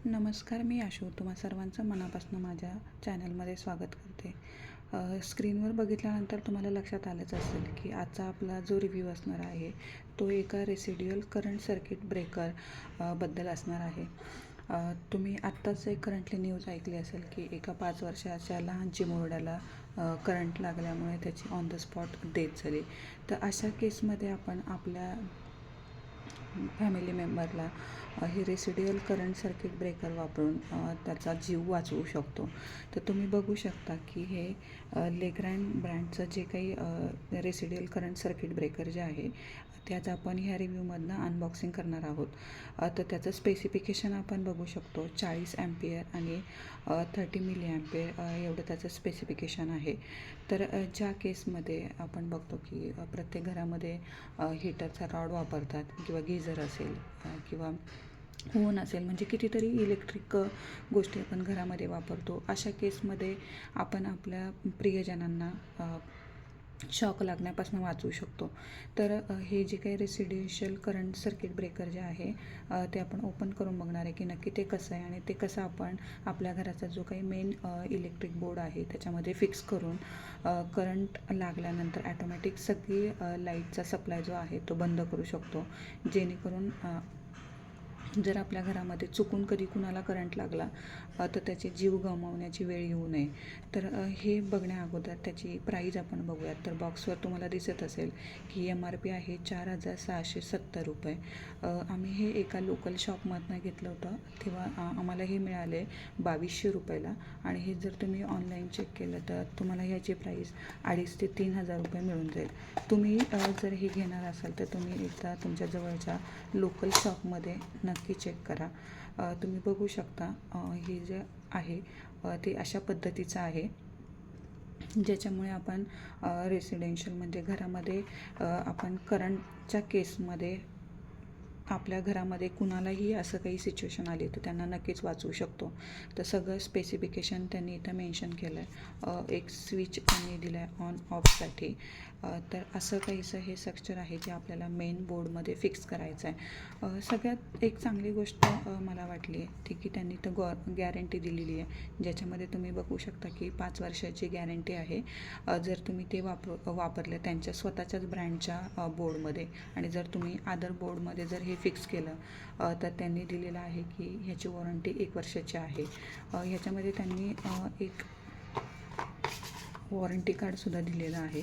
नमस्कार, मी आशू तुम्हा सर्वांचं मनापासून माझ्या चॅनलमध्ये स्वागत करते. स्क्रीनवर बघितल्यानंतर तुम्हाला लक्षात आलंच असेल की आजचा आपला जो रिव्ह्यू असणार आहे तो एका रेसिड्युअल करंट सर्किट ब्रेकर बद्दल असणार आहे. तुम्ही आत्ताच एक करंटली न्यूज ऐकली असेल की एका 5 वर्षाच्या लहान चिमुरड्याला करंट लागल्यामुळे त्याची ऑन द स्पॉट डेथ झाली. तर अशा केसमध्ये आपण आपल्या फॅमिली मेंबरला हे रेसिड्युअल करंट सर्किट ब्रेकर वापरून त्याचा जीव वाचवू शकतो. तर तुम्ही बघू शकता की हे लेग्रँड ब्रँडचं जे काही रेसिड्युअल करंट सर्किट ब्रेकर जे आहे त्याच आपण ह्या रिव्ह्यूमधनं अनबॉक्सिंग करणार आहोत. तर त्याचं स्पेसिफिकेशन आपण बघू शकतो. 40 ॲम्पियर आणि 30 मिली ॲम्पियर एवढं त्याचं स्पेसिफिकेशन आहे. तर ज्या केसमध्ये आपण बघतो की प्रत्येक घरामध्ये हीटरचा रॉड वापरतात किंवा गिझर असेल किंवा ओव्हन असेल, म्हणजे कितीतरी इलेक्ट्रिक गोष्टी आपण घरामध्ये वापरतो. अशा केसमध्ये आपण आपल्या प्रियजनांना शॉक लागण्यापासून वाचवू शकतो. तर हे जे काही रेसिडेन्शियल करंट सर्किट ब्रेकर जे आहे ते आपण ओपन करून बघणार आहे की नक्की ते कसं आहे आणि ते कसं आपण आपल्या घराचा जो काही मेन इलेक्ट्रिक बोर्ड आहे त्याच्यामध्ये फिक्स करून करंट लागल्यानंतर ॲटोमॅटिक सगळी लाईटचा सप्लाय जो आहे तो बंद करू शकतो. जेणेकरून जर आपल्या घरामध्ये चुकून कधी कुणाला करंट लागला तर त्याचे जीव गमावण्याची वेळ येऊ नये. तर हे बघण्या अगोदर त्याची प्राईज आपण बघूयात. तर बॉक्सवर तुम्हाला दिसत असेल की MRP आहे 4,670 रुपये. आम्ही हे एका लोकल शॉपमधनं घेतलं होतं, तेव्हा आम्हाला हे मिळाले 2,200 रुपयाला. आणि हे जर तुम्ही ऑनलाईन चेक केलं तर तुम्हाला ह्याची प्राईस 2,500 ते 3,000 रुपये मिळून जाईल. तुम्ही जर हे घेणार असाल तर तुम्ही एकदा तुमच्या जवळच्या लोकल शॉपमध्ये नक्की चेक करा. तुम्ही बघू शकता हे जे आहे ते अशा पद्धतीचं आहे, ज्याच्यामुळे आपण रेसिडेन्शियल म्हणजे घरामध्ये आपण करंटच्या केसमध्ये आपल्या घरामध्ये कुणालाही असं काही सिच्युएशन आली तर त्यांना नक्कीच वाचवू शकतो. तर सगळं स्पेसिफिकेशन त्यांनी इथं मेन्शन केलं आहे. एक स्विच त्यांनी दिलं आहे ऑन ऑफसाठी. तर असं काहीसं हे स्ट्रक्चर आहे जे आपल्याला मेन बोर्डमध्ये फिक्स करायचं आहे. सगळ्यात एक चांगली गोष्ट मला वाटली आहे ती की त्यांनी तर गॅरंटी दिलेली आहे, ज्याच्यामध्ये तुम्ही बघू शकता की 5 वर्षाची गॅरंटी आहे. जर तुम्ही ते वापरले त्यांच्या स्वतःच्याच ब्रँडच्या बोर्डमध्ये आणि जर तुम्ही अदर बोर्डमध्ये जर हे फिक्स केलं तर त्यांनी दिलेलं आहे की ह्याची वॉरंटी 1 वर्षाची आहे. ह्याच्यामध्ये त्यांनी एक वॉरंटी कार्डसुद्धा दिलेलं आहे.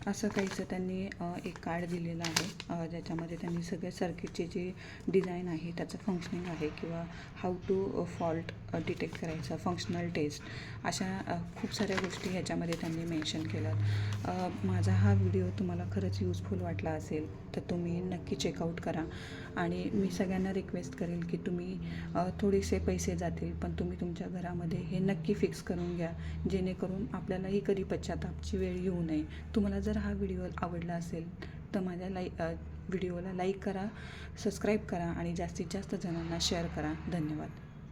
असं काहीचं त्यांनी एक कार्ड दिलेलं आहे, ज्याच्यामध्ये त्यांनी सगळ्या सर्किटची जी डिझाईन आहे त्याचं फंक्शनिंग आहे किंवा हाऊ टू फॉल्ट डिटेक्ट करायचा, फंक्शनल टेस्ट, अशा खूप साऱ्या गोष्टी ह्याच्यामध्ये त्यांनी मेन्शन केलं. माझा हा व्हिडिओ तुम्हाला खरंच यूजफुल वाटला असेल तर तुम्ही नक्की चेकआउट करा. आणि मी सगळ्यांना रिक्वेस्ट करेल की तुम्ही थोडेसे पैसे जातील पण तुम्ही तुमच्या घरामध्ये हे नक्की फिक्स करून घ्या, जेणेकरून आपल्यालाही कधी पश्चातापाची वेळ येऊ नये. तुम्हाला जर हा व्हिडिओ आवडला असेल तर माझ्या व्हिडिओला लाईक करा, सबस्क्राईब करा आणि जास्तीत जास्त जणांना शेअर करा. धन्यवाद.